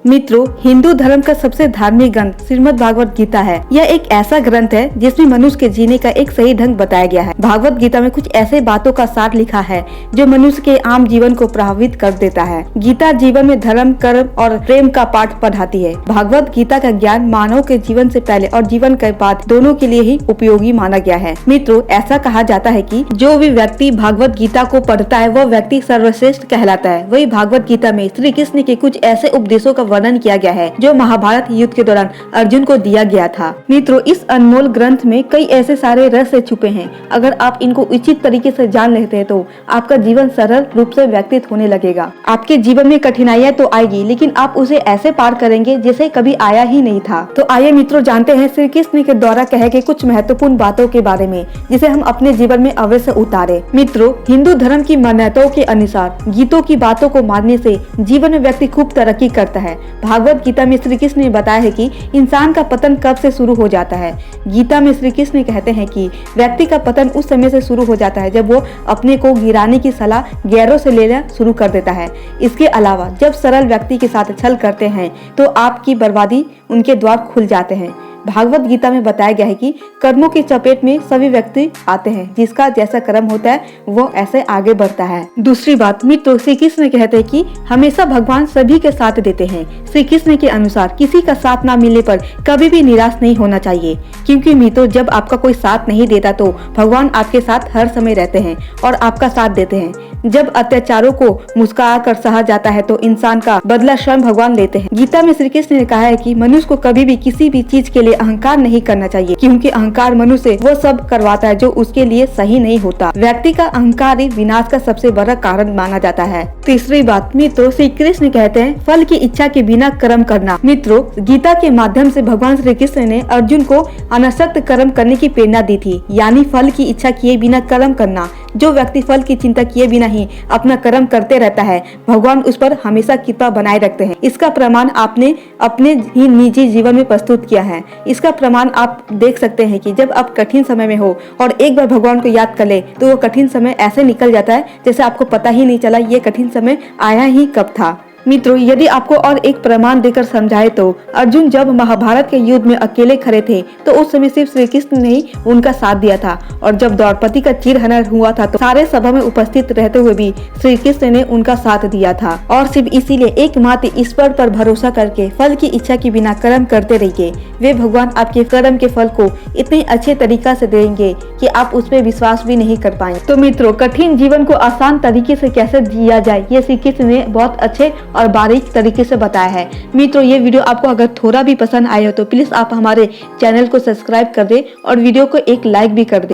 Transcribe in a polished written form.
मित्रों, हिंदू धर्म का सबसे धार्मिक ग्रंथ श्रीमद् भागवत गीता है। यह एक ऐसा ग्रंथ है जिसमें मनुष्य के जीने का एक सही ढंग बताया गया है। भागवत गीता में कुछ ऐसे बातों का सार लिखा है जो मनुष्य के आम जीवन को प्रभावित कर देता है। गीता जीवन में धर्म, कर्म और प्रेम का पाठ पढ़ाती है। भागवत गीता का ज्ञान मानव के जीवन से पहले और जीवन के बाद दोनों के लिए ही उपयोगी माना गया है। मित्रों, ऐसा कहा जाता है कि जो भी व्यक्ति भागवत गीता को पढ़ता है वह व्यक्ति सर्वश्रेष्ठ कहलाता है। वही भागवत गीता में श्री कृष्ण के कुछ ऐसे उपदेशों का वर्णन किया गया है जो महाभारत युद्ध के दौरान अर्जुन को दिया गया था। मित्रों, इस अनमोल ग्रंथ में कई ऐसे सारे रहस्य छुपे हैं। अगर आप इनको उचित तरीके से जान लेते हैं तो आपका जीवन सरल रूप से व्यतीत होने लगेगा। आपके जीवन में कठिनाइयां तो आएगी, लेकिन आप उसे ऐसे पार करेंगे जैसे कभी आया ही नहीं था। तो आइए मित्रों, जानते हैं श्री कृष्ण के द्वारा कहे गए कुछ महत्वपूर्ण बातों के बारे में जिसे हम अपने जीवन में अवश्य उतारे। मित्रों, हिंदू धर्म की मान्यताओं के अनुसार गीतों की बातों को मानने से जीवन में व्यक्ति खूब तरक्की करता है। भागवत गीता में श्री कृष्ण ने बताया है कि इंसान का पतन कब से शुरू हो जाता है। गीता में श्री कृष्ण कहते हैं कि व्यक्ति का पतन उस समय से शुरू हो जाता है जब वो अपने को गिराने की सलाह गैरों से लेना शुरू कर देता है। इसके अलावा जब सरल व्यक्ति के साथ छल करते हैं तो आपकी बर्बादी उनके द्वार खुल जाते हैं। भागवत गीता में बताया गया है कि कर्मों की चपेट में सभी व्यक्ति आते हैं। जिसका जैसा कर्म होता है वो ऐसे आगे बढ़ता है। दूसरी बात, मित्रों, श्री कृष्ण कहते हैं कि हमेशा भगवान सभी के साथ देते हैं। श्री कृष्ण के अनुसार किसी का साथ ना मिलने पर कभी भी निराश नहीं होना चाहिए, क्योंकि मित्रों, जब आपका कोई साथ नहीं देता तो भगवान आपके साथ हर समय रहते हैं और आपका साथ देते हैं। जब अत्याचारों को मुस्कुरा कर सहा जाता है तो इंसान का बदला स्वयं भगवान लेते हैं। गीता में श्री कृष्ण ने कहा है कि मनुष्य को कभी भी किसी भी चीज के लिए अहंकार नहीं करना चाहिए, क्योंकि अहंकार मनुष्य वो सब करवाता है जो उसके लिए सही नहीं होता। व्यक्ति का अहंकार ही विनाश का सबसे बड़ा कारण माना जाता है। तीसरी बात, मित्रों, श्री कृष्ण कहते हैं फल की इच्छा के बिना कर्म करना। मित्रों, गीता के माध्यम से भगवान श्री कृष्ण ने अर्जुन को अनासक्त कर्म करने की प्रेरणा दी थी, यानी फल की इच्छा किए बिना कर्म करना। जो व्यक्ति फल की चिंता किए बिना ही अपना कर्म करते रहता है, भगवान उस पर हमेशा कृपा बनाए रखते हैं। इसका प्रमाण आपने अपने ही निजी जीवन में प्रस्तुत किया है। इसका प्रमाण आप देख सकते हैं कि जब आप कठिन समय में हो और एक बार भगवान को याद कर ले तो वो कठिन समय ऐसे निकल जाता है जैसे आपको पता ही नहीं चला ये कठिन समय आया ही कब था। मित्रों, यदि आपको और एक प्रमाण देकर समझाए तो अर्जुन जब महाभारत के युद्ध में अकेले खड़े थे तो उस समय सिर्फ श्री कृष्ण ने ही उनका साथ दिया था, और जब द्रौपदी का चीरहरण हुआ था तो सारे सभा में उपस्थित रहते हुए भी श्री कृष्ण ने उनका साथ दिया था। और सिर्फ इसीलिए एकमात्र ईश्वर पर भरोसा करके फल की इच्छा के बिना कर्म करते रहिए। वे भगवान आपके कर्म के फल को इतने अच्छे तरीका से देंगे कि आप उस पर विश्वास भी नहीं कर पाएंगे। तो मित्रों, कठिन जीवन को आसान तरीके से कैसे जिया जाए ये श्री कृष्ण ने बहुत अच्छे और बारीक तरीके से बताया है। मित्रों, ये वीडियो आपको अगर थोड़ा भी पसंद आया हो तो प्लीज आप हमारे चैनल को सब्सक्राइब कर दे और वीडियो को एक लाइक भी कर दे।